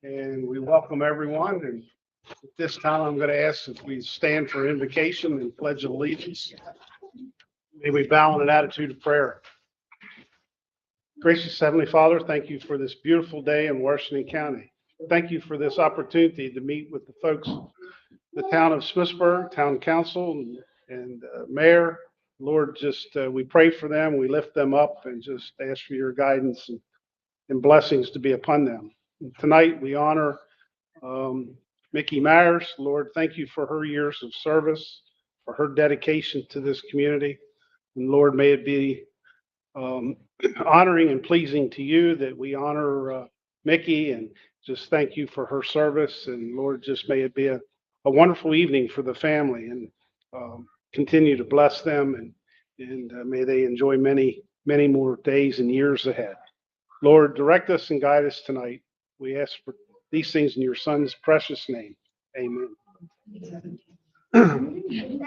and we welcome everyone. And at this time, I'm going to ask if we stand for invocation and pledge allegiance. May we bow in an attitude of prayer. Gracious Heavenly Father, thank you for this beautiful day in Washington County. Thank you for this opportunity to meet with the folks, the town of Smithsburg, town council, and mayor. Lord, we pray for them, we lift them up, and just ask for your guidance and blessings to be upon them. Tonight, we honor Mickey Myers. Lord, thank you for her years of service, for her dedication to this community. And Lord, may it be honoring and pleasing to you that we honor Mickey, and just thank you for her service. And Lord, just may it be a wonderful evening for the family, and continue to bless them, and may they enjoy many, many more days and years ahead. Lord, direct us and guide us tonight. We ask for these things in your Son's precious name. Amen.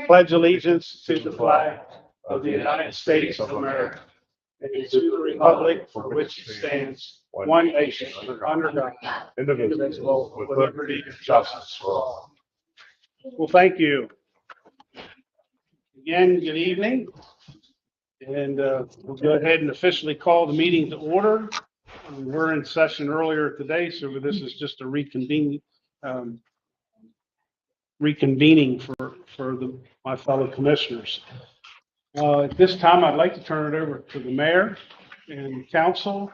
Pledge allegiance to the flag of the United States of America and to the republic for which it stands, one nation, under God, indivisible, with liberty and justice for all. Well, thank you. Again, good evening. And we'll go ahead and officially call the meeting to order. We were in session earlier today, so this is just a reconvening for my fellow commissioners. At this time, I'd like to turn it over to the mayor and council.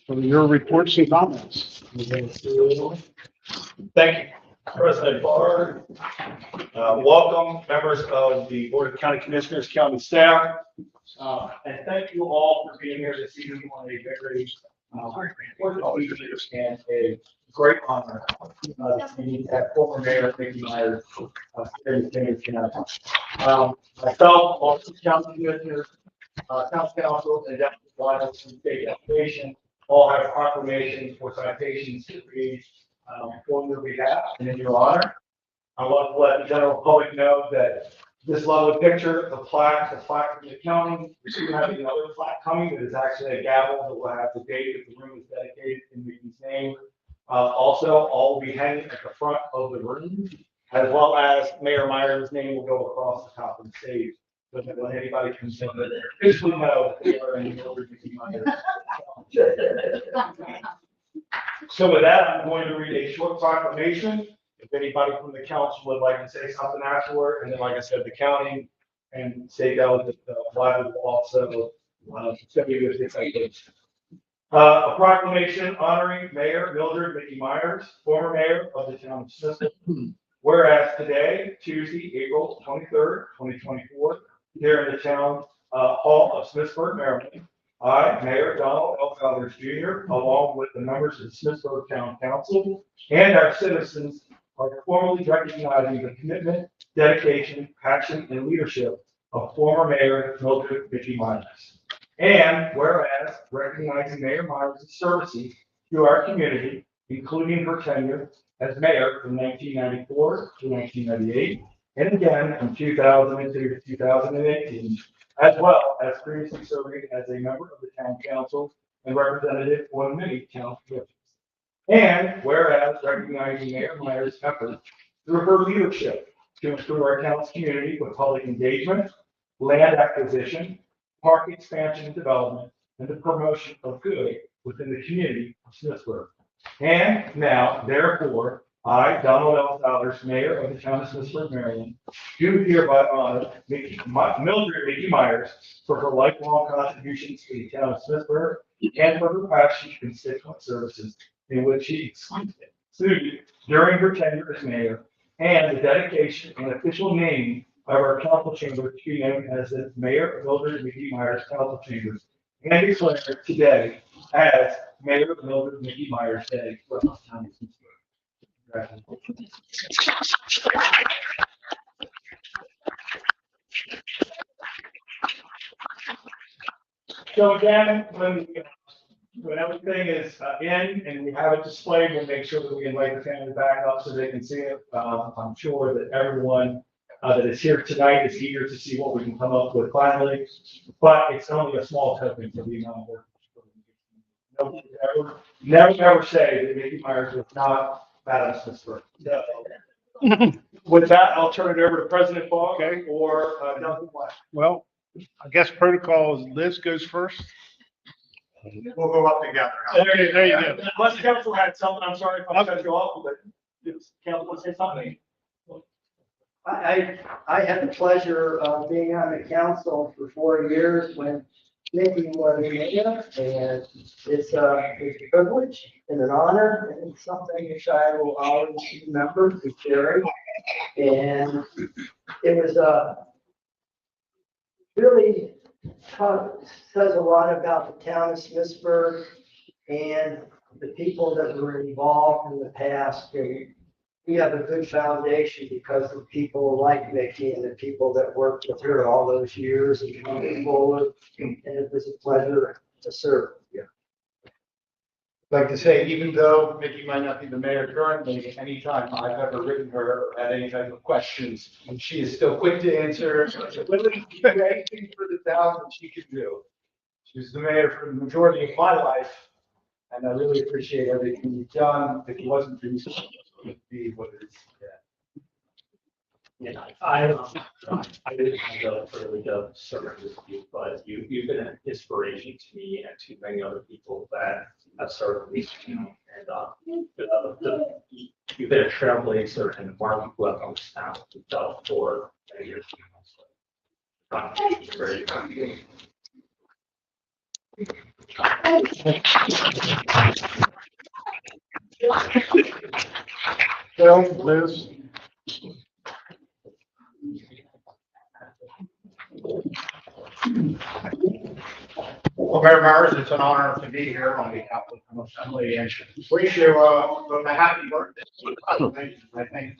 For your reports and comments. Thank you, President Barr. Welcome, members of the Board of County Commissioners, county staff, and thank you all for being here this evening on a very important evening and a great honor to meet that former Mayor Mickey Myers here in Phoenix County. Myself, all the county commissioners, county council, and deputy and state education all have proclamations for citations to read on your behalf and in your honor. I want to let the general public know that this lovely picture, the plaque from the county, we do have another plaque coming that is actually a gavel that will have the date that the room is dedicated in Mickey's name. Also, all will be hanging at the front of the room, as well as Mayor Myers' name will go across the top of the stage. So that when anybody comes in, they officially know that they are in the over Mickey Myers. So with that, I'm going to read a short proclamation. If anybody from the council would like to say something afterward, and then, like I said, the county and state delegate will also send you this citation. A proclamation honoring Mayor Mildred Mickey Myers, former mayor of the town of Smithsburg. Whereas today, Tuesday, April 23rd, 2024, here in the town hall of Smithsburg, Maryland, I, Mayor Donald L. Fowlers Jr., along with the members of the Smithsburg Town Council and our citizens, are formally recognizing the commitment, dedication, passion, and leadership of former Mayor Mildred Mickey Myers. And whereas recognizing Mayor Myers' services to our community, including her tenure as mayor from 1994 to 1998, and again from 2002 to 2018, as well as previously serving as a member of the town council and representative on many town committees. And whereas recognizing Mayor Myers' efforts through her leadership to improve our town's community with public engagement, land acquisition, park expansion and development, and the promotion of good within the community of Smithsburg. And now, therefore, I, Donald L. Fowlers, Mayor of the town of Smithsburg, Maryland, do hereby honor Mildred Mickey Myers for her lifelong contributions to the town of Smithsburg and for her passion to constituent services in which she excluded during her tenure as mayor, and the dedication and official naming of our council chamber to be known as the Mayor Mildred Mickey Myers Council Chambers, and declared today as Mayor Mildred Mickey Myers Day for the town of Smithsburg. So again, when everything is in and we have it displayed, we'll make sure that we invite the family back up so they can see it. I'm sure that everyone that is here tonight, is eager to see what we can come up with finally. But it's only a small token for the amount of work. Never ever say that Mickey Myers was not Madam Smithsburg. With that, I'll turn it over to President Fogg or Duncan Black. Well, I guess protocol is Liz goes first. We'll go up together. There you go. Unless council had something, I'm sorry if I cut you off, but if council wants to say something. I had the pleasure of being on the council for 4 years when Mickey was mayor, and it's a privilege and an honor, and it's something which I will always remember to carry. And it was really says a lot about the town of Smithsburg and the people that were involved in the past. And we have a good foundation because of people like Mickey and the people that worked with her all those years and coming forward. And it was a pleasure to serve. Yeah. I'd like to say, even though Mickey might not be the mayor currently, anytime I've ever written her or had any type of questions, and she is still quick to answer, willing to do anything for the town that she could do. She was the mayor for the majority of my life, and I really appreciate everything you've done. If it wasn't for you, it would be what it is. Yeah, I didn't have the privilege of serving with you, but you've been an inspiration to me and to many other people that have served me. And you've been a trailblazer and one who have on this town for many years. Very kind. Well, Liz. Well, Mayor Myers, it's an honor to be here on behalf of the Assembly and wish you a happy birthday. I think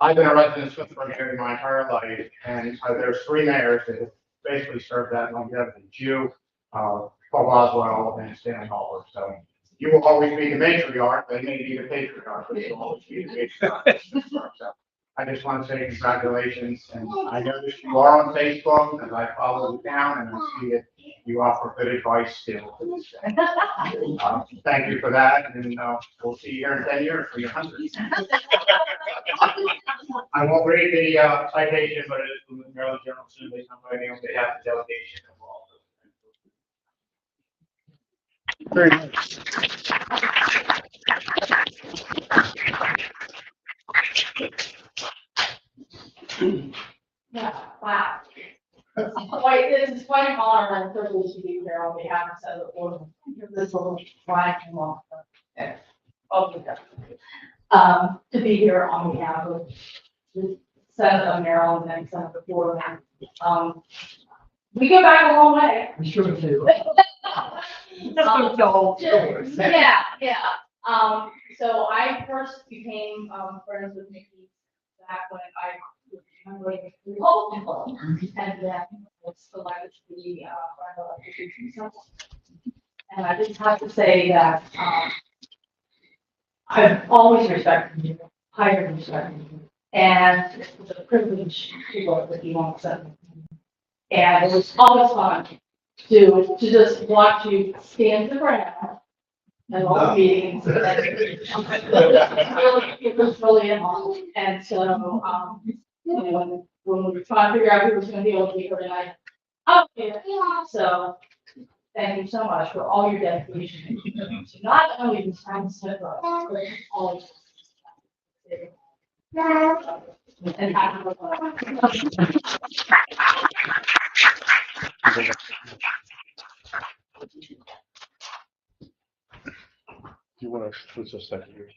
I've been a resident of Smithsburg area my entire life, and there's 3 mayors that have basically served that longevity. You, Paul Boswell, and Stanley Hallward. So you will always be the matriarch, they may be the patriarch, but you'll always be the matriarch. So I just want to say congratulations, and I noticed you are on Facebook, and I follow you down, and I see it. You offer good advice still to this day. Thank you for that, and we'll see you here in 10 years for your 100. I won't read the citation, but it is from the Maryland General Assembly, somebody on behalf of the delegation involved. Very nice. Yeah, wow. Wait, this is quite an honor and privilege to be here on behalf of the board. This little flag and all. To be here on behalf of the Senate of Maryland and Senate of Florida. We go back a long way. I'm sure we do. Yeah, yeah. So I first became friends with Mickey back when I was remembering the Republican Club, and then was selected to be friend of the Constitution Council. And I just have to say that I've always respected you, highly respected you, and it was a privilege to work with you on the Senate. And it was always fun to just watch you stand the ground and all the meetings. It was really an honor. And so, you know, when we were trying to figure out who was going to be able to be here tonight, so thank you so much for all your dedication. Not only this time, but all of you. And happy birthday. Do you want to switch a second here?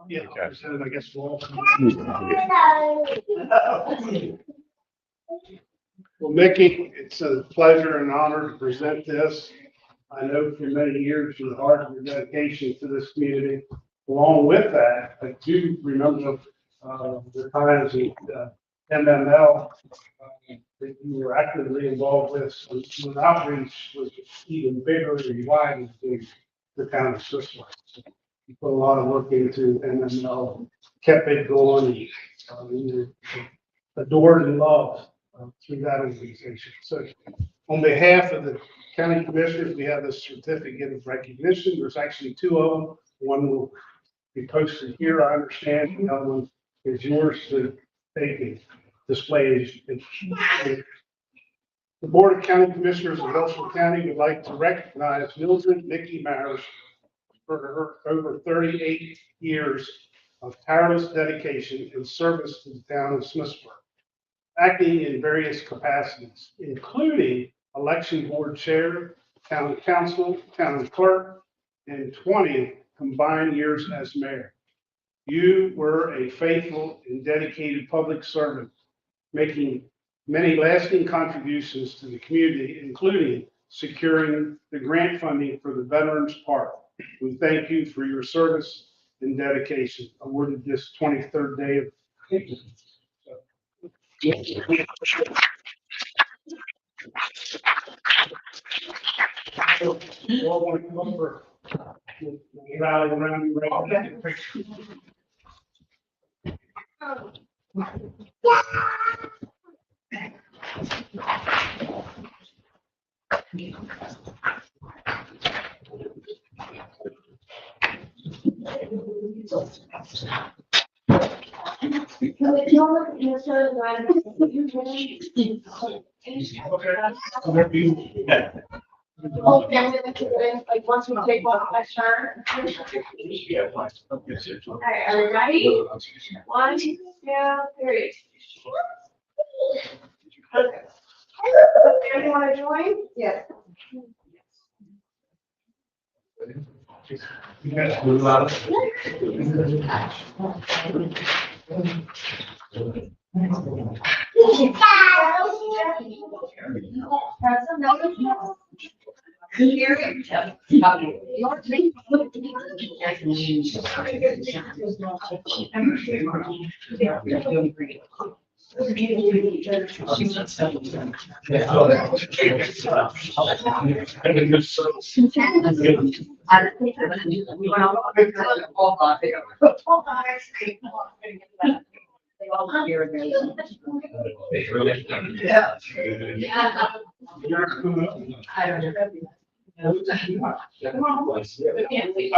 Yeah, I guess we'll. Well, Mickey, it's a pleasure and honor to present this. I know for many years your heart and your dedication to this community. Along with that, I do remember the times at MML that you were actively involved with when outreach was even bigger and wider than the town of Smithsburg. So you put a lot of work into MML, kept it going. adored and loved through that organization. So on behalf of the county commissioners, we have this certificate of recognition. There's actually two of them. One will be posted here, I understand. The other one is yours to take and display. The Board of County Commissioners of Ellsworth County would like to recognize Mildred Nikki Myers for her over 38 years of tireless dedication and service to the town of Smithsburg, acting in various capacities, including election board chair, town council, town clerk, and 20 combined years as mayor. You were a faithful and dedicated public servant, making many lasting contributions to the community, including securing the grant funding for the Veterans Park. We thank you for your service and dedication, awarded this 23rd day of. You all want to come over, rally around you right now. Like, once we take off my shirt. All right, are we ready? 1, 2, 3. Okay. Family want to join? Yes. You guys move out. I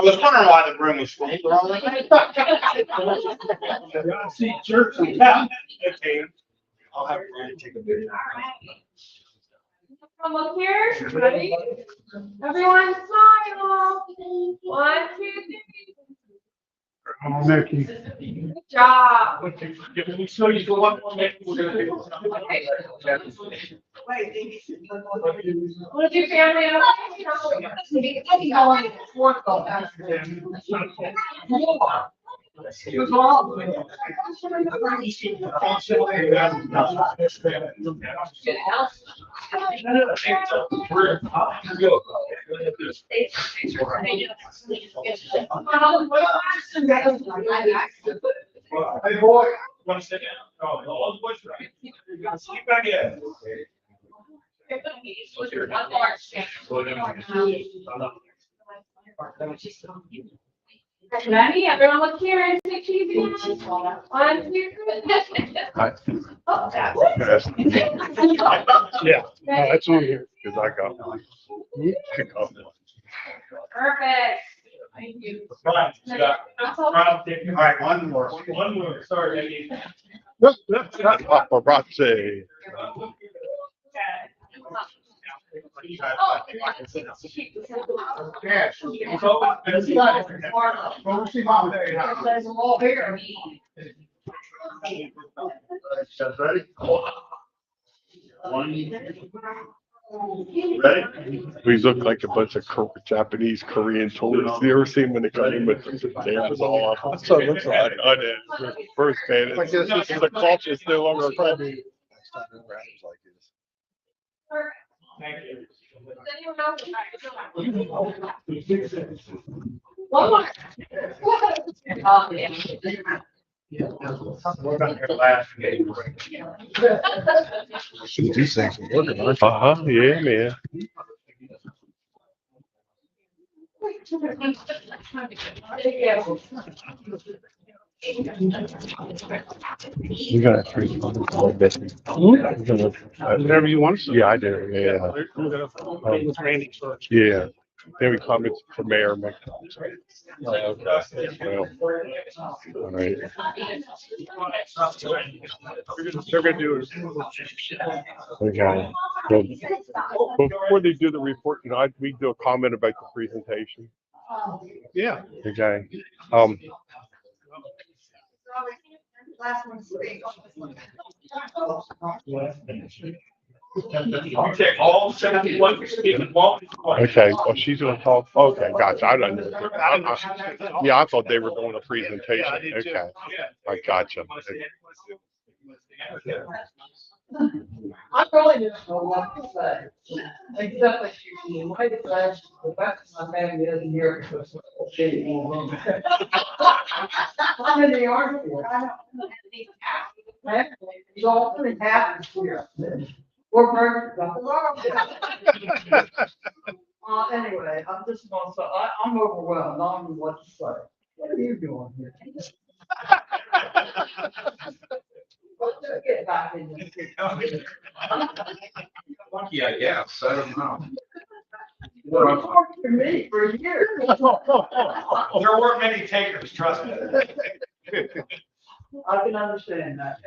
was wondering why the room was full. See church in town. I'll have to take a picture. Come up here, ready? Everyone smile. 1, 2, 3. Nikki. Good job. Can we show you the one more next? We're gonna do. What did your family have? Hey, boy, want to sit down? Oh, no, all the boys, right? Sleep back in. Ready? Everyone look here and take cheese again. 1, 2, 3. Oh, that's it. Yeah, no, that's on here. Cause I got one. Perfect. Thank you. Right, Scott. That's all. Rob, take your- All right, one more. One more, sorry, Nikki. Paparazzi. Yes. It's always been- Go see Mom Day. There's a wall here. Guys ready? Ready? We look like a bunch of Japanese, Korean tourists. You ever see them when they come in with the cameras off? That's what it looks like. I did. First man, it's the culture is no longer friendly. Thank you. Does anyone else? One more. We're about to last. These things are working, aren't they? Uh-huh, yeah, man. You got a three. Whatever you want to say. Yeah, I do. Yeah. I'm gonna meet with Randy first. Yeah. Any comments for Mayor McDonald? Well, all right. They're gonna do it. Okay. Well, before they do the report, we do a comment about the presentation. Yeah. Okay. You take all 71, you speak in one. Okay. Well, she's gonna talk. Okay, gotcha. I don't know. Yeah, I thought they were doing a presentation. Yeah, I did too. Okay. I gotcha. I really didn't know what to say, except that you might say, the fact that my family isn't here because of the shitty room. I'm in the army here. Actually, it's all pretty happens here. We're perfect. Anyway, I'm just gonna say, I'm overwhelmed. I don't know what to say. What are you doing here? Let's get back in this. Lucky, I guess. I don't know. Well, you worked for me for years. There weren't many takers, trust me. I can understand that.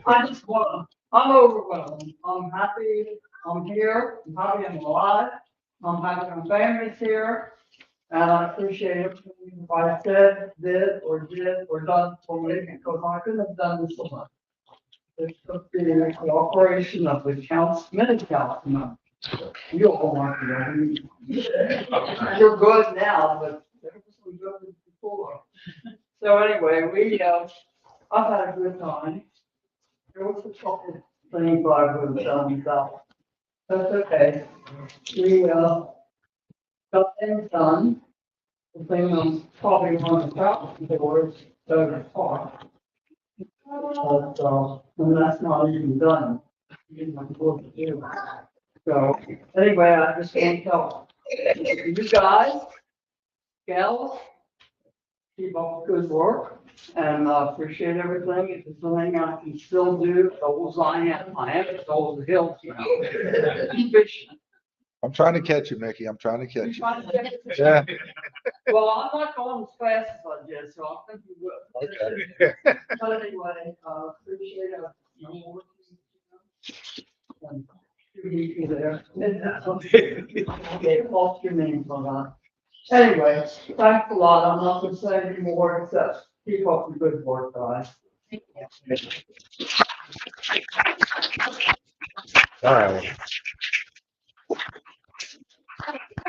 I just want, I'm overwhelmed. I'm happy I'm here. I'm happy I'm alive. I'm happy my family's here. And I appreciate everything I said, did done for me because I couldn't have done this alone. It took the cooperation of the many councilmen. You all want to know. You're good now, but there was some good before. So anyway, I've had a good time. There was a couple of things I was about. That's okay. We got things done. The thing I'm probably on the top of the board, Dover Park. But, and that's not even done. So, anyway, I just want to tell you guys, gals, keep up the good work, and appreciate everything. If there's something I can still do, old I am as old as the hills, you know. Fishing. I'm trying to catch you, Mickey. I'm trying to catch you. Trying to get it. Yeah. Well, I'm not going as fast as I did, so I think you will. Okay. But anyway, appreciate it. You need me there. Okay, what's your name for that? Anyway, thanks a lot. I'm not gonna say any more except keep up the good work, guys. All right. I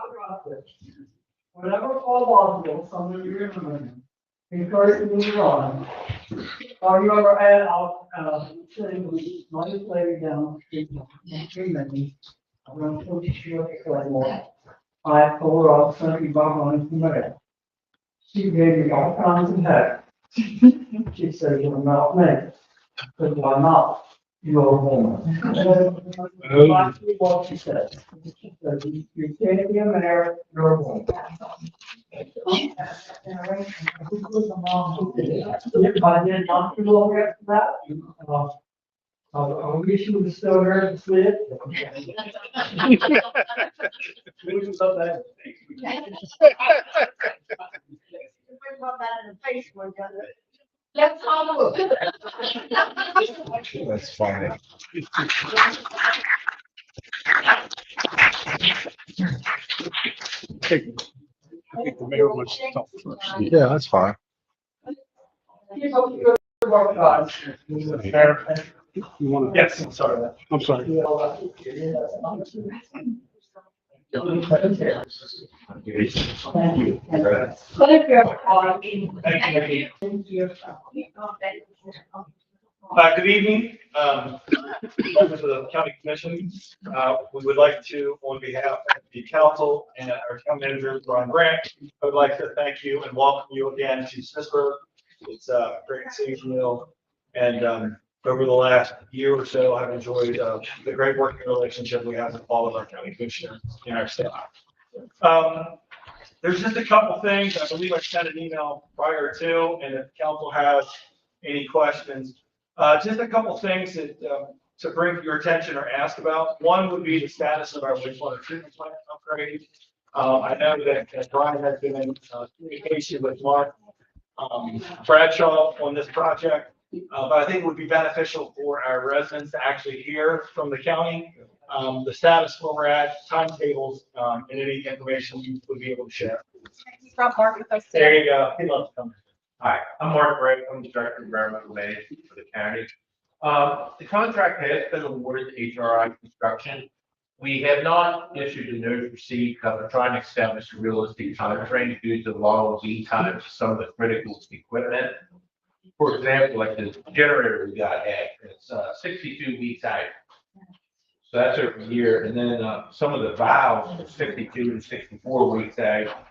forgot this. Whenever all possible, somebody remember, encourage me to run. Or you ever add out, saying, my lady down, I'm gonna put you up. I told her I was thinking about running from there. She gave me all kinds of heck. She said, you're not me. I said, why not? You're a woman. Exactly what she said. She said, you can't be a mayor, you're a woman. If I did not feel long after that, I wish you would still here and sleep. Let's have a look. That's funny. I think the mayor wants to talk first. Yeah, that's fine. Keep up the good work, guys. Mayor, you want to? Yes, I'm sorry. I'm sorry. Thank you. Thank you. Thank you. Thank you. Good evening, members of the county commission. We would like to, on behalf of the council and our town manager, Brian Grant, I would like to thank you and welcome you again to Smithsburg. It's great seeing you. And over the last year or so, I've enjoyed the great working relationship we have with all of our county commissioners in our staff. There's just a couple things. I believe I sent an email prior to, and if council has any questions, just a couple things that, to bring to your attention or ask about. One would be the status of our wastewater treatment plant upgrade. I know that Brian has been in communication with Mark Bradshaw on this project, but I think it would be beneficial for our residents to actually hear from the county the status where we're at, timetables, and any information we would be able to share. From Mark with us. There you go. He'd love to come. Hi, I'm Mark Wright. I'm the Director of Environmental Management for the county. The contract has been awarded to HRI Construction. We have not issued a notice of receipt because we're trying to establish a realistic time frame due to the long lead times of some of the critical equipment. For example, like the generator we got at, it's 62 weeks out. So that's over a year. And then some of the valves are 62 to 64 weeks out.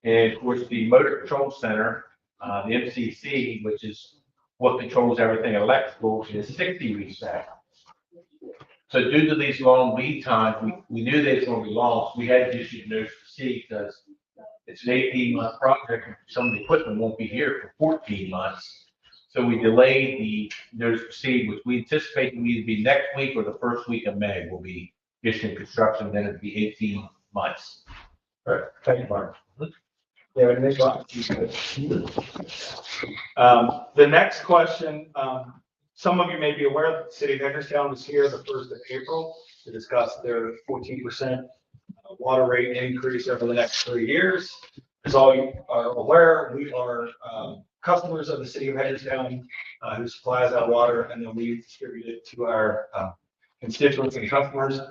And of course, the motor control center, the MCC, which is what controls everything electrical, is 60 weeks out. So due to these long lead times, we knew they were going to be long. So we had to issue notice to proceed because it's an 18-month project. And some of the equipment won't be here for 14 months. So we delayed the notice to proceed, which we anticipate will either be next week or the first week of May. We'll be issuing construction, then it'll be 18 months. All right. Thank you, Mark. Yeah, the next question, some of you may be aware that the city of Hagerstown was here the 1st of April to discuss their 14% water rate increase over the next 3 years. As all you are aware, we are customers of the city of Hagerstown who supplies our water, and then we distribute it to our constituents and customers.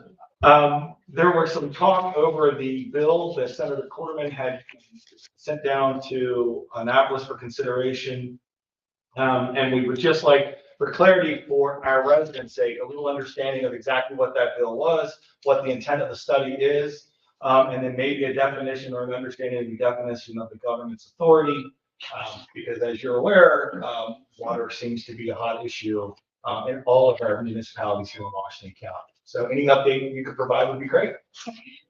There were some talk over the bill that Senator Corderman had sent down to Annapolis for consideration. And we would just like, for clarity for our residents' sake, a little understanding of exactly what that bill was, what the intent of the study is, and then maybe a definition or an understanding of the definition of the government's authority. Because as you're aware, water seems to be a hot issue in all of our municipalities here in Washington County. So any update you could provide would be great.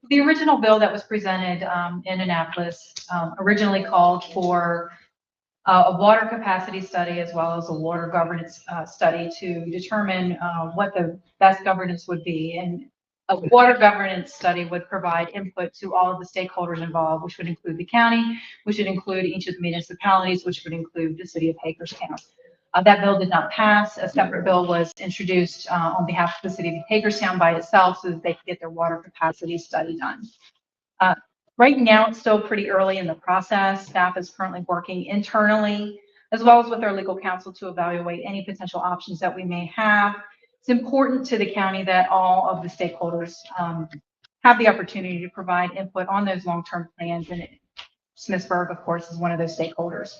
The original bill that was presented in Annapolis originally called for a water capacity study as well as a water governance study to determine what the best governance would be. And a water governance study would provide input to all of the stakeholders involved, which would include the county, which would include each of the municipalities, which would include the city of Hagerstown. That bill did not pass. A separate bill was introduced on behalf of the city of Hagerstown by itself so that they could get their water capacity study done. Right now, it's still pretty early in the process. Staff is currently working internally as well as with our legal counsel to evaluate any potential options that we may have. It's important to the county that all of the stakeholders have the opportunity to provide input on those long-term plans, and Smithsburg, of course, is one of those stakeholders.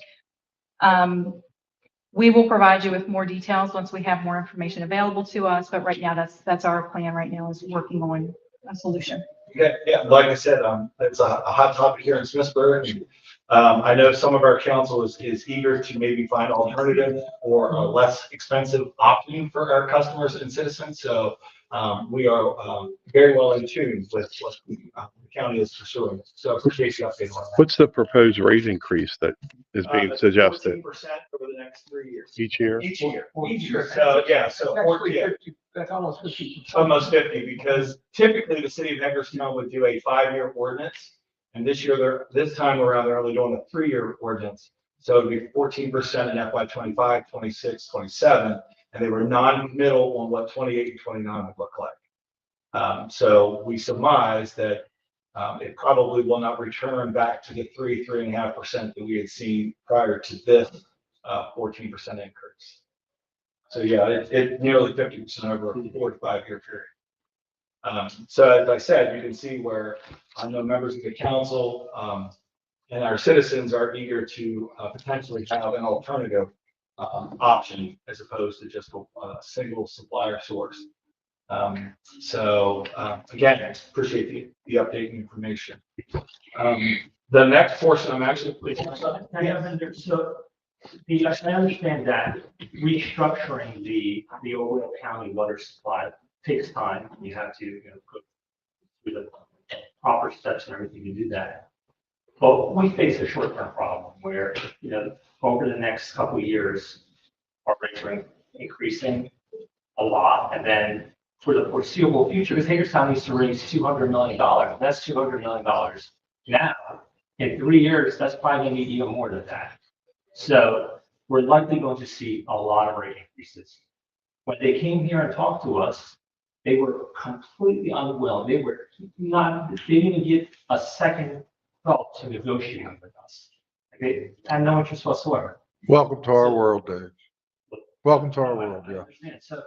We will provide you with more details once we have more information available to us, but right now that's our plan right now, is working on a solution. Yeah, like I said, it's a hot topic here in Smithsburg. I know some of our council is eager to maybe find alternative or a less expensive option for our customers and citizens. So we are very well in tune with what the county is pursuing. So I appreciate the update on that. What's the proposed rate increase that is being suggested 14% over the next 3 years. each year? Each year. So yeah, so 14. That's almost 50%. Almost 50, because typically the city of Hagerstown would do a 5-year ordinance. And this time around, they're only doing a 3-year ordinance. So it'd be 14% in FY 25, 26, 27. And they were non-committal on what 28 and 29 would look like. So we surmise that it probably will not return back to the 3.5% that we had seen prior to this 14% increase. So yeah, it's nearly 50% over a 4 to 5 year period. So as I said, you can see where I know members of the council and our citizens are eager to potentially have an alternative option as opposed to just a single supplier source. Again, appreciate the update and information. The next portion, I'm actually. I understand that restructuring the overall county water supply takes time. You have to go through the proper steps and everything to do that. But we face a short-term problem where, you know, over the next couple of years, our rates are increasing a lot. And then for the foreseeable future, because Hagerstown needs to raise $200 million. That's $200 million now. In 3 years, that's probably going to need even more than that. So we're likely going to see a lot of rate increases. When they came here and talked to us, they were completely unwilling. They were not, they didn't get a second thought to negotiating with us. They had no interest whatsoever. Welcome to our world, Dave. Welcome to our world, I yeah. understand. So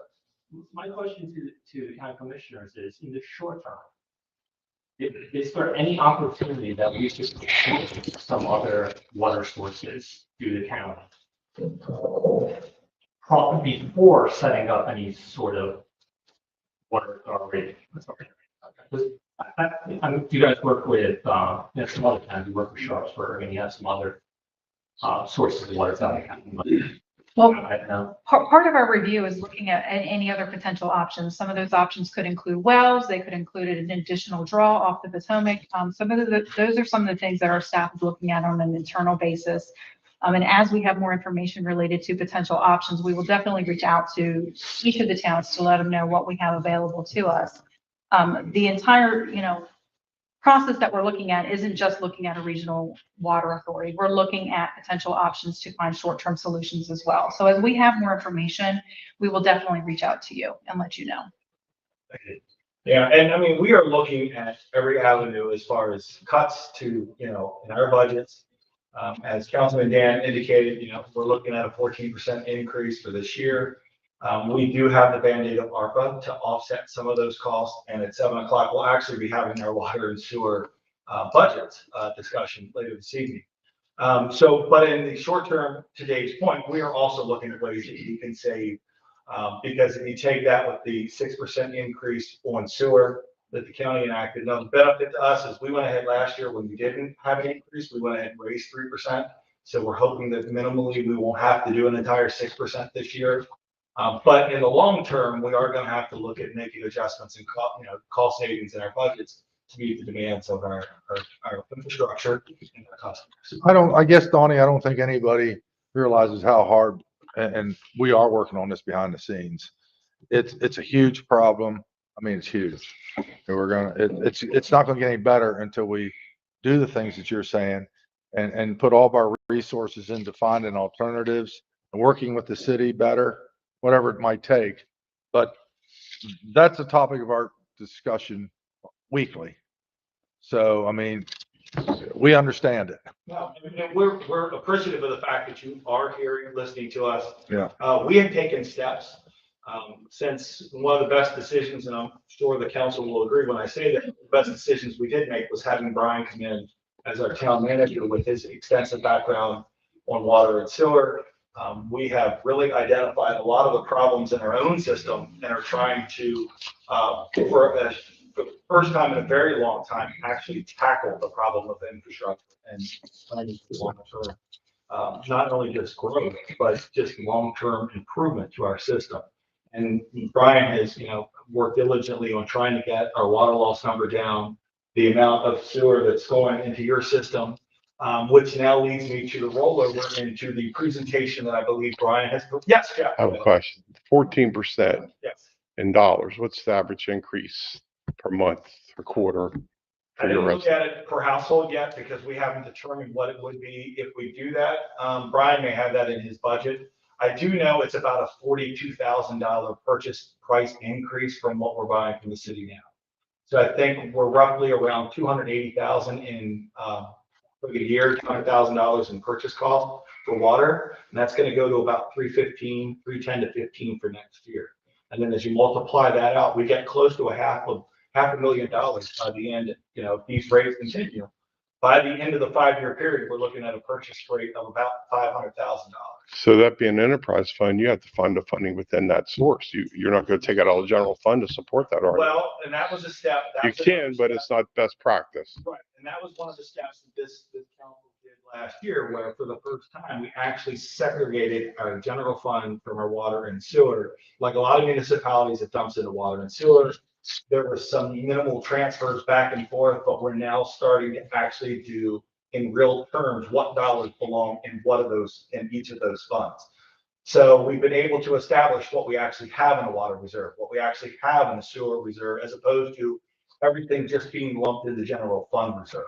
my question to the county commissioners is, in the short term, is there any opportunity that we could pursue some other water sources through the county? Probably before setting up any sort of water rate. You guys work with, you know, some other towns, you work with Sharpsburg, and you have some other sources of water down the county. Well, I don't know. part of our review is looking at any other potential options. Some of those options could include wells. They could include an additional draw off the Potomac. Some of those are some of the things that our staff is looking at on an internal basis. And as we have more information related to potential options, we will definitely reach out to each of the towns to let them know what we have available to us. The entire, you know, process that we're looking at isn't just looking at a regional water authority. We're looking at potential options to find short-term solutions as well. So as we have more information, we will definitely reach out to you and let you know. Yeah, and I mean, we are looking at every avenue as far as cuts to, you know, in our budgets. As Councilman Dan indicated, you know, we're looking at a 14% increase for this year. We do have the Band-Aid of ARPA to offset some of those costs, and at 7 o'clock, we'll actually be having our water and sewer budget discussion later this evening. But in the short term, to Dave's point, we are also looking at ways that we can save, because if you take that with the 6% increase on sewer that the county enacted, now the benefit to us is we went ahead last year when we didn't have an increase, we went ahead and raised 3%. So we're hoping that minimally we won't have to do an entire 6% this year. But in the long term, we are going to have to look at making adjustments and cost savings in our budgets to meet the demands of our infrastructure and our customers. I guess, Donnie, I don't think anybody realizes how hard, and we are working on this behind the scenes. It's a huge problem. I mean, it's huge. And it's not gonna get any better until we do the things that you're saying and put all of our resources into finding alternatives and working with the city better, whatever it might take. But that's a topic of our discussion weekly. So, I mean, we understand it. No, and we're appreciative of the fact that you are hearing and listening to us. Yeah. We have taken steps since one of the best decisions, and I'm sure the council will agree when I say that the best decisions we did make was having Brian come in as our town manager with his extensive background on water and sewer. We have really identified a lot of the problems in our own system and are trying to, for the first time in a very long time, actually tackle the problem of infrastructure and planning for long-term, not only just growth, but just long-term improvement to our system. And Brian has, worked diligently on trying to get our water loss number down, the amount of sewer that's going into your system, which now leads me to the rollover into the presentation that I believe Brian has. Yes, Jeff. I have a question. 14% Yes. in dollars. What's the average increase per month or quarter? I didn't look at it per household yet because we haven't determined what it would be if we do that. Brian may have that in his budget. I do know it's about a $42,000 purchase price increase from what we're buying from the city now. So I think we're roughly around $280,000 in for the year, $200,000 in purchase cost for water, and that's going to go to about $310 to $15 for next year. And then as you multiply that out, we get close to $500,000 by the end. If these rates continue, by the end of the 5-year period, we're looking at a purchase rate of about $500,000. So that being an enterprise fund, you have to find the funding within that source. You're not going to take out all the general fund to support that, are you? Well, and that was a step. You can, but it's not best practice. Right, and that was one of the steps that this council did last year, where for the first time, we actually segregated our general fund from our water and sewer. Like a lot of municipalities, it dumps into water and sewer. There were some minimal transfers back and forth, but we're now starting to actually do in real terms what dollars belong in what of those, in each of those funds. So we've been able to establish what we actually have in a water reserve, what we actually have in a sewer reserve, as opposed to everything just being lumped in the general fund reserve.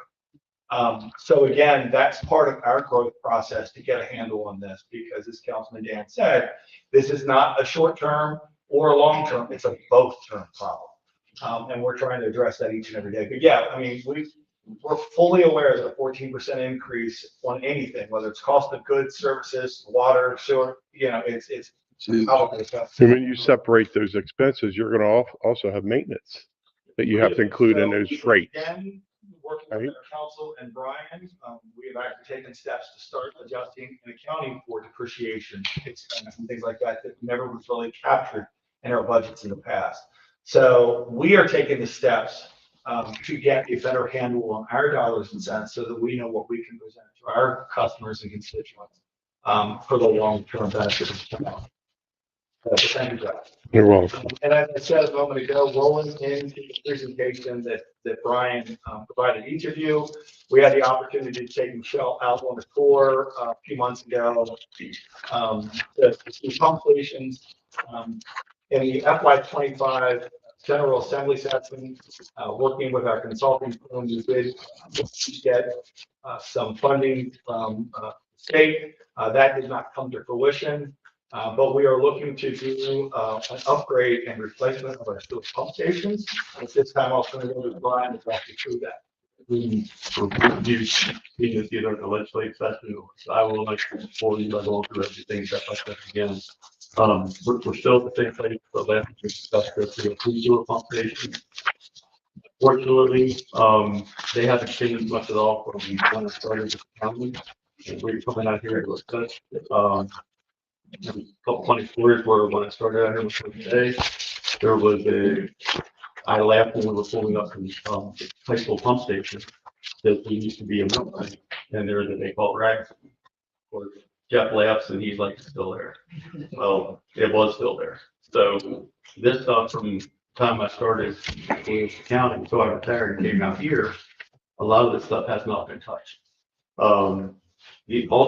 So again, that's part of our growth process to get a handle on this, because as Councilman Dan said, this is not a short-term or a long-term, it's a both-term problem. And we're trying to address that each and every day. But yeah, I mean, we're fully aware that a 14% increase on anything, whether it's cost of goods, services, water, sewer, you know, it's. And when you separate those expenses, you're gonna also have maintenance that you have to include in those rates. Again, working with our council and Brian, we have actually taken steps to start adjusting and accounting for depreciation expense and things like that never was really captured in our budgets in the past. So we are taking the steps to get a better handle on our dollars and cents so that we know what we can present to our customers and constituents for the long-term benefit of the town. Thank you, Jeff. You're welcome. And as I said a moment ago, rolling into the presentation that Brian provided each of you, we had the opportunity to take Michelle out on a tour a few months ago. The pump stations in the FY25 General Assembly session, working with our consulting firm, we did get some funding from state. That did not come to fruition. But we are looking to do an upgrade and replacement of our sewer pump stations. At this time, I'll turn it over to Brian to talk you through that. Being either the legislative session, I will like for you by going through everything step by step again. We're still at the same place, but last we discussed the sewer pump station. Fortunately, they haven't changed much at all from when it started with the county. And we're coming out here, it was such, a couple funny stories where when I started out here before today, there was I laughed when we were pulling up from high school pump station that there used to be a milk tank and there that they call rags. Or Jeff laughs and he's like, it's still there. Well, it was still there. So this stuff from the time I started with the county, so I retired and came out here, a lot of this stuff has not been touched. All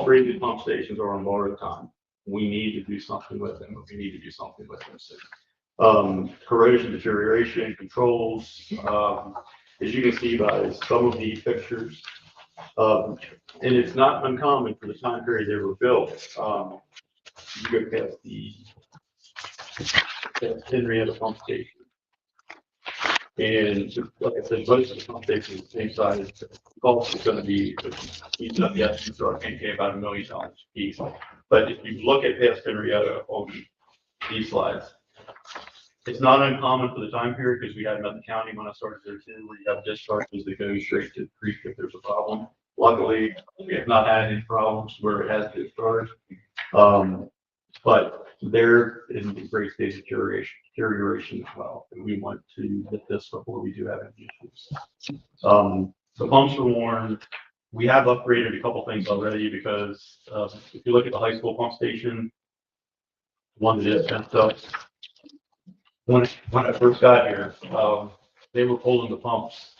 three of the pump stations are on borrowed time. We need to do something with them. We need to do something with them soon. Corrosion, deterioration, controls. As you can see by some of the pictures, and it's not uncommon for the time period they were built. You go past the Henrietta pump station, and like I said, most of the pump stations are the same size. The cost is going to be eaten up. Yes, so I can't pay about $1 million a piece. But if you look at past Henrietta on these slides, it's not uncommon for the time period because we had Nutley County when I started there too, where you have discharges that go straight to the creek if there's a problem. Luckily, we have not had any problems where it has discharged. But they're in a great state of deterioration as well. And we want to hit this before we do have any issues. The pumps are worn. We have upgraded a couple things already because if you look at the high school pump station, one that is fenced up. When I first got here, they were pulling the pumps.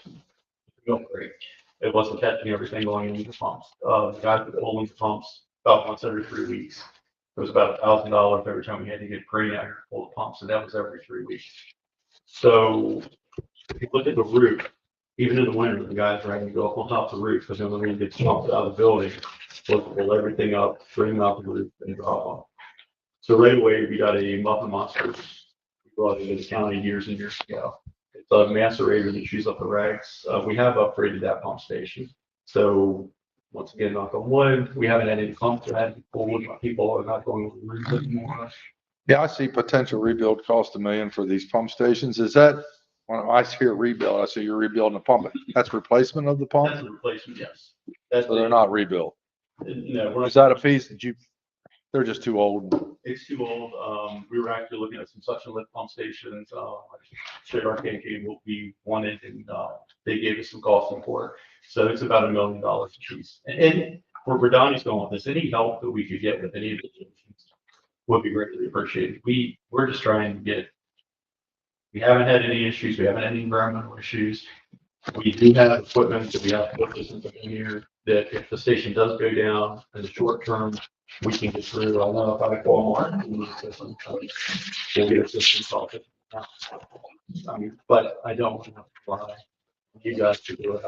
Milk crate. It wasn't catching everything going into the pumps. The guys were pulling the pumps about once every 3 weeks. It was about $1,000 every time we had to get a crane out here to pull the pumps, and that was every 3 weeks. So if you look at the roof, even in the winter, the guys are having to go up on top of the roof because the only way to get the pumps out of the building was to pull everything up, bring them out the roof, and drop them. So right away, we got a Muffin Monster. We brought it into the county years and years ago. It's a macerator that chews up the rags. We have upgraded that pump station. So once again, knock on wood, we haven't had any pumps that had to be pulled. People are not going over the roof anymore. Yeah, I see potential rebuild cost $1 million for these pump stations. Is that, when I hear rebuild, I see you're rebuilding the pump. That's replacement of the pump? That's a replacement, yes. So they're not rebuilt. No, Is that a piece that they're just too old? It's too old. We were actually looking at some suction lift pump stations. Straight arcane cable we wanted, and they gave us some costing for it. So it's about $1 million a piece. And where Donnie's going with this, any help that we could get with any of the solutions would be greatly appreciated. We're just trying to get. We haven't had any issues. We haven't had any environmental issues. We do have equipment that we have to put this in here. that if the station does go down in the short term, we can get through. I know if I call Mark, we'll get a system solved. But I don't want to rely on you guys to do it.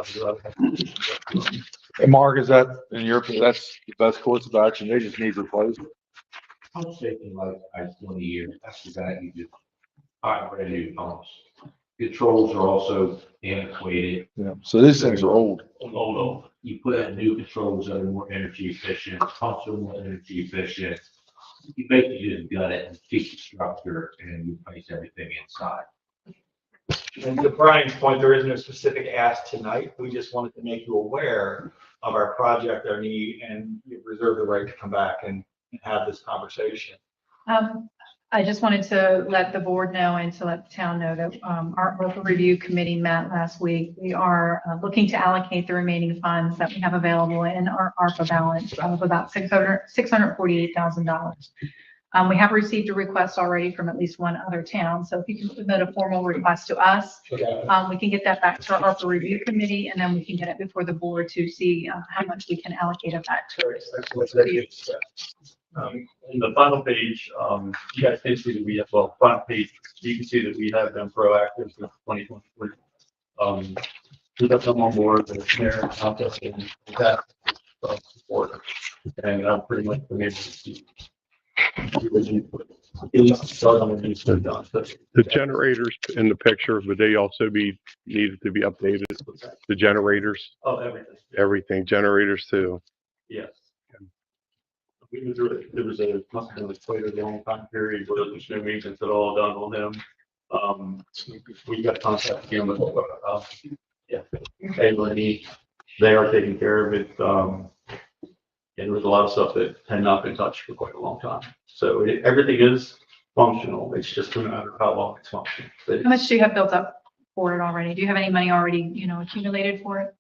And Mark, is that, in your, that's the best course of action? They just need replaced. Pump station like I 20 years, that's the guy you do. Buy brand new pumps. Controls are also antiquated. Yeah, so these things are old. Old. You put in new controls that are more energy efficient, pumps are more energy efficient. You basically just gut it and fix the structure and replace everything inside. And to Brian's point, there is no specific ask tonight. We just wanted to make you aware of our project, our need, and you reserve the right to come back and have this conversation. I just wanted to let the board know and to let the town know that our local review committee met last week. We are looking to allocate the remaining funds that we have available in our ARPA balance of about $648,000. We have received a request already from at least one other town. So if you can submit a formal request to us, we can get that back to our ARPA review committee, and then we can get it before the board to see how much we can allocate of that to it. In the final page, you guys can see that we have, well, front page, you can see that we have been proactive for 2023. We got them on board, the mayor, contest, and that support, and I'm pretty much been able to see. At least start on the new stuff done. The generators in the picture, would they also be needed to be updated? The generators, Oh, everything. everything, generators too. Yes. We went through it. There was a, must have been quite a long time period where there's no maintenance at all done on them. We got contact again with, yeah, A&E. They are taking care of it. And there was a lot of stuff that had not been touched for quite a long time. So everything is functional. It's just a matter of how long it's functioning. But How much do you have built up for it already? Do you have any money already, accumulated for it?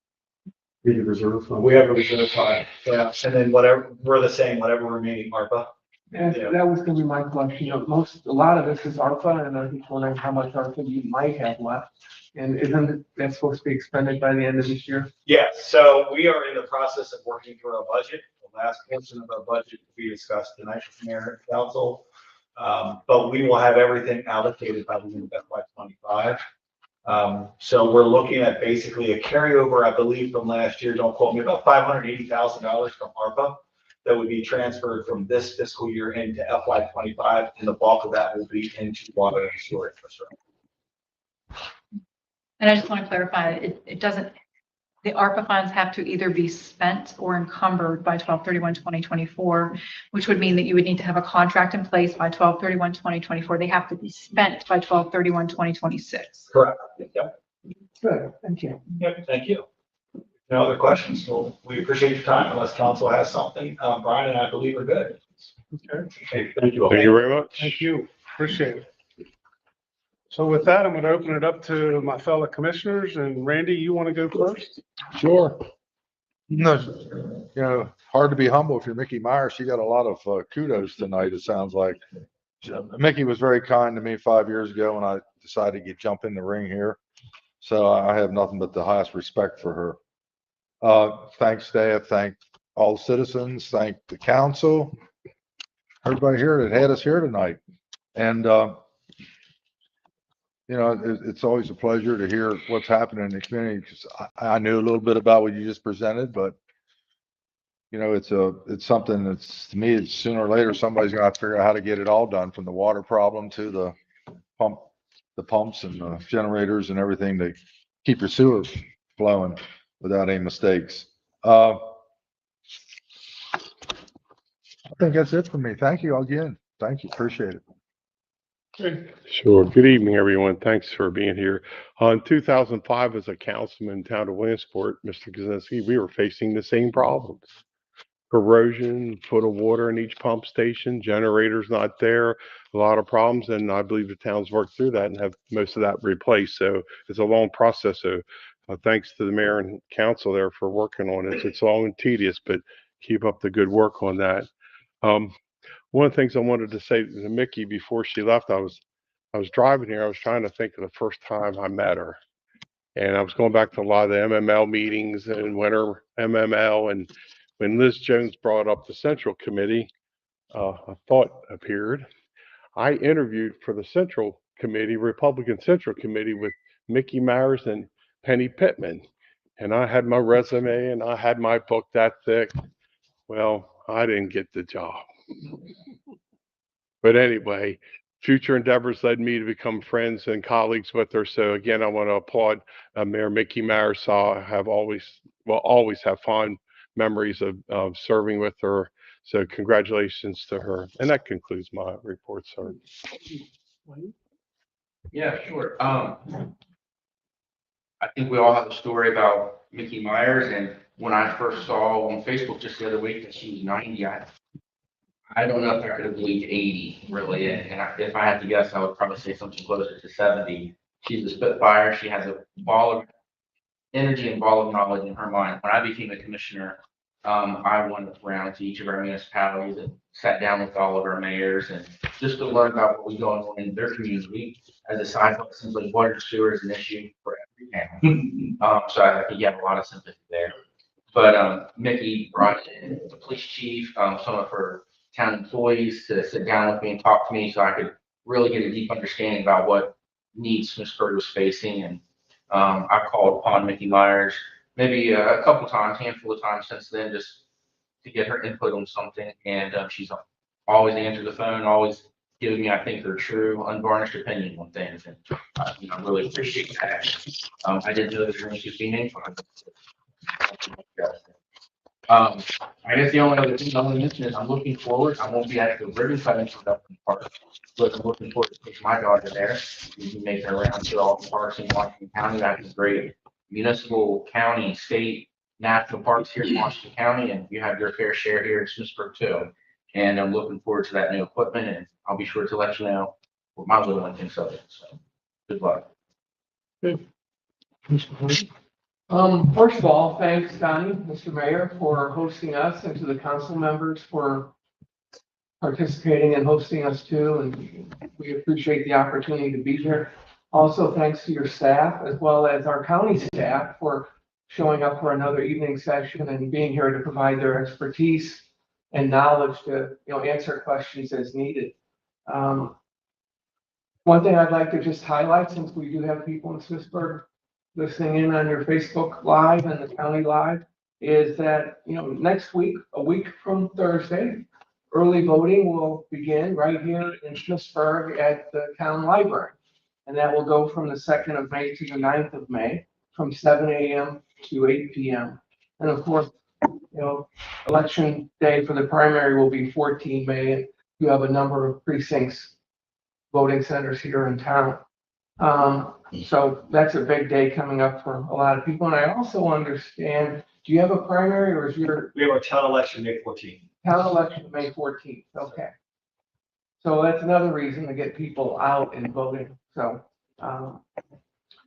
the reserve fund. We have a reserve fund, yeah, and then whatever, we're the same, whatever remaining ARPA. And Yeah. that was gonna be my question, a lot of this is ARPA, and I'm just wondering how much ARPA you might have left. And isn't that supposed to be expended by the end of this year? Yes, so we are in the process of working through our budget. The last portion of our budget will be discussed tonight with Mayor and Council. But we will have everything allocated by the end of FY 25. So we're looking at basically a carryover, I believe, from last year, don't quote me, about $580,000 from ARPA that would be transferred from this fiscal year into FY 25, and the bulk of that will be into water and sewer infrastructure. And I just want to clarify, it doesn't, the ARPA funds have to either be spent or encumbered by 12/31/2024, which would mean that you would need to have a contract in place by 12/31/2024. They have to be spent by 12/31/2026. Correct. Yep. Good, thank you. Yep, thank you. No other questions? Well, we appreciate your time unless council has something. Brian and I believe we're good. Okay, Okay, thank you all. Thank you very much. thank you. Appreciate it. So with that, I'm going to open it up to my fellow commissioners, and Randy, you want to go first? Sure. No, hard to be humble if you're Mickey Myers. She got a lot of kudos tonight, it sounds like. Mickey was very kind to me 5 years ago when I decided to jump in the ring here. So I have nothing but the highest respect for her. Thanks, staff. Thank all citizens. Thank the council. Everybody here that had us here tonight. And, it's always a pleasure to hear what's happening in the community, because I knew a little bit about what you just presented, but it's something that's, to me, it's sooner or later, somebody's gonna have to figure out how to get it all done, from the water problem to the pumps and the generators and everything to keep your sewer flowing without any mistakes. I think that's it for me. Thank you again. Thank you. Appreciate it. Sure. Good evening, everyone. Thanks for being here. In 2005, as a councilman in town of Williamsport, Mr. Kaczynski, we were facing the same problems. Corrosion, foot of water in each pump station, generators not there, a lot of problems. And I believe the town's worked through that and have most of that replaced. So it's a long process. So thanks to the mayor and council there for working on it. It's long and tedious, but keep up the good work on that. One of the things I wanted to say to Mickey before she left, I was driving here. I was trying to think of the first time I met her. And I was going back to a lot of the MML meetings and winter MML. And when Liz Jones brought up the Central Committee, a thought appeared. I interviewed for the Central Committee, Republican Central Committee, with Mickey Myers and Penny Pittman. And I had my resume and I had my book that thick. Well, I didn't get the job. But anyway, future endeavors led me to become friends and colleagues with her. So again, I want to applaud Mayor Mickey Myers. I have always have fond memories of serving with her. So congratulations to her. And that concludes my report, sir. Yeah, sure. I think we all have a story about Mickey Myers, and when I first saw on Facebook just the other week that she was 90, I don't know if I could have believed 80, really. And if I had to guess, I would probably say something closer to 70. She's a spitfire. She has a ball of energy and ball of knowledge in her mind. When I became a commissioner, I went around to each of our municipalities and sat down with all of our mayors and just to learn about what was going on in their community. As a side note, it seems like water and sewer is an issue for every town. So I think you have a lot of sympathy there. But Mickey brought in the police chief, some of her town employees to sit down with me and talk to me so I could really get a deep understanding about what needs Smithsburg was facing. And I called upon Mickey Myers maybe a couple times, handful of times since then, just to get her input on something. And she's always answered the phone, always giving me, I think, her true, unvarnished opinion on things. And I really appreciate that. I didn't know that her name was being named. I guess the only other thing I'm going to mention is I'm looking forward. I won't be at the ribbon cutting for Dublin Park, but I'm looking forward to taking my daughter there. We can make her around to all the parks in Washington County. That is great. Municipal, county, state, national parks here in Washington County, and you have your fair share here in Smithsburg too. And I'm looking forward to that new equipment, and I'll be sure to let you know what my little one thinks of it. So, good luck. First of all, thanks, Donnie, Mr. Mayor, for hosting us, and to the council members for participating and hosting us too. And we appreciate the opportunity to be here. Also, thanks to your staff as well as our county staff for showing up for another evening session and being here to provide their expertise and knowledge to, answer questions as needed. One thing I'd like to just highlight, since we do have people in Smithsburg listening in on your Facebook Live and the county Live, is that, next week, a week from Thursday, early voting will begin right here in Smithsburg at the town library. And that will go from the 2nd of May to the 9th of May, from 7 a.m. to 8 p.m. And of course, election day for the primary will be 14 May, and you have a number of precincts, voting centers here in town. So that's a big day coming up for a lot of people. And I also understand, do you have a primary or is your? We have our town election May 14th. Town election May 14th, okay. So that's another reason to get people out and voting. So,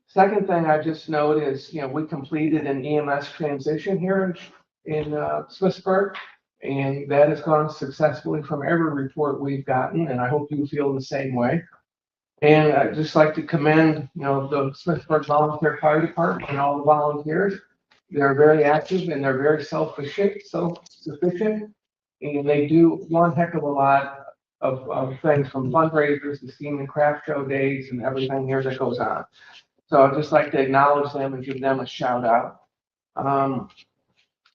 second thing I just note is, we completed an EMS transition here in Smithsburg, and that has gone successfully from every report we've gotten, and I hope you feel the same way. And I'd just like to commend, the Smithsburg Volunteer Fire Department and all the volunteers. They're very active and they're very self-sufficient, and they do one heck of a lot of things, from fundraisers to steam and craft show days and everything here that goes on. So I'd just like to acknowledge them and give them a shout out.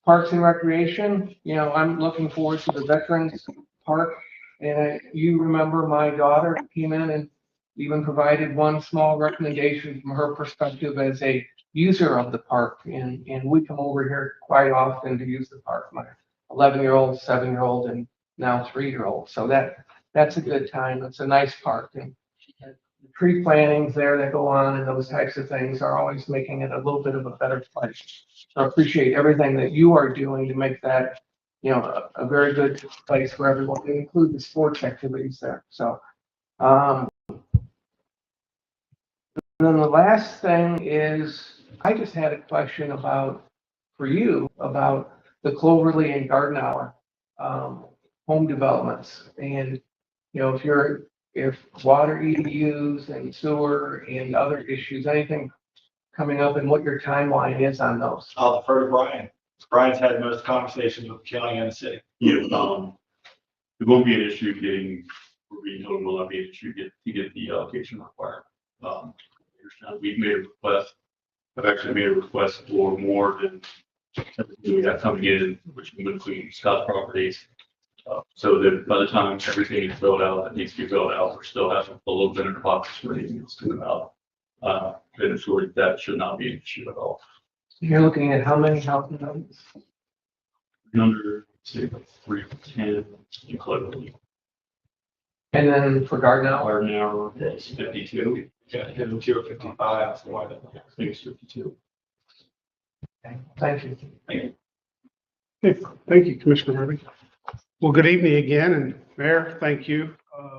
Parks and Recreation, I'm looking forward to the Veterans Park. And you remember my daughter came in and even provided one small recommendation from her perspective as a user of the park. And we come over here quite often to use the park. My 11-year-old, 7-year-old, and now 3-year-old. So that's a good time. It's a nice park. And the tree plantings there that go on and those types of things are always making it a little bit of a better place. So I appreciate everything that you are doing to make that, a very good place for everyone, to include the sports activities there. So, and then the last thing is, I just had a question for you about the Cloverly and Garden Hour home developments. And, if water EDUs and sewer and other issues, anything coming up and what your timeline is on those. I'll defer to Brian. Brian's had most conversations with the county and the city. Yeah, it won't be an issue getting, we know it will not be an issue to get the allocation required. We've made a request, I've actually made a request for more than everything we have coming in, which would include Scott properties. So that by the time everything is filled out, that needs to be filled out, we're still having a little bit in the box for anything else to come out. And so that should not be an issue at all. You're looking at how many housing units? Under, say, like 3 to 10, including And then for Gardner, our now is 52. Yeah, 52 or 55, that's why I think it's 52. thank you. Okay, thank you, Commissioner Murphy. Well, good evening again, and Mayor, thank you.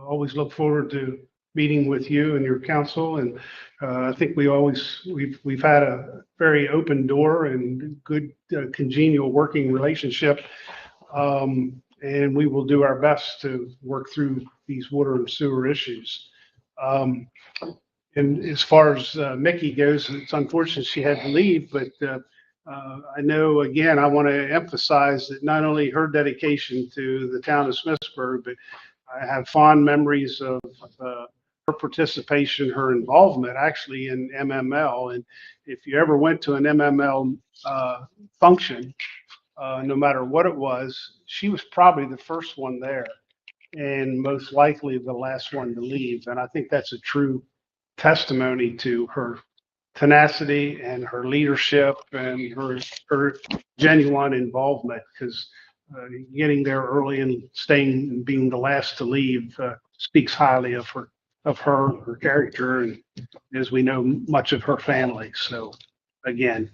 Always look forward to meeting with you and your council, and I think we've had a very open door and good congenial working relationship. And we will do our best to work through these water and sewer issues. And as far as Mickey goes, it's unfortunate she had to leave, but I know, again, I want to emphasize that not only her dedication to the town of Smithsburg, but I have fond memories of her participation, her involvement actually in MML. And if you ever went to an MML function, no matter what it was, she was probably the first one there and most likely the last one to leave. And I think that's a true testimony to her tenacity and her leadership and her genuine involvement, because getting there early and staying and being the last to leave speaks highly of her character, and as we know, much of her family. So again,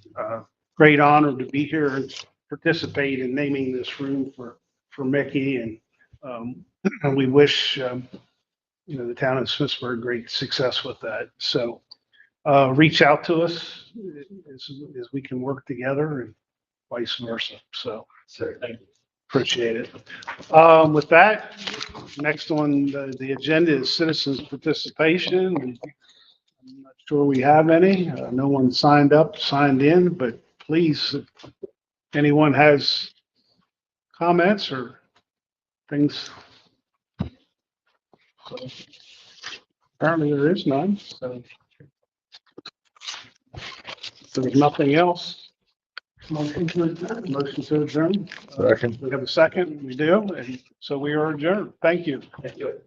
great honor to be here and participate in naming this room for Mickey, and we wish the town of Smithsburg great success with that. So reach out to us as we can work together and vice versa. So thank you. appreciate it. With that, next on the agenda is citizens participation. I'm not sure we have any. No one signed in, but please, if anyone has comments or things. So, apparently there is none, so if there's nothing else. Motion to adjourn. Motion to adjourn. Second. We have a second. We do. And so we are adjourned. Thank you. Thank you.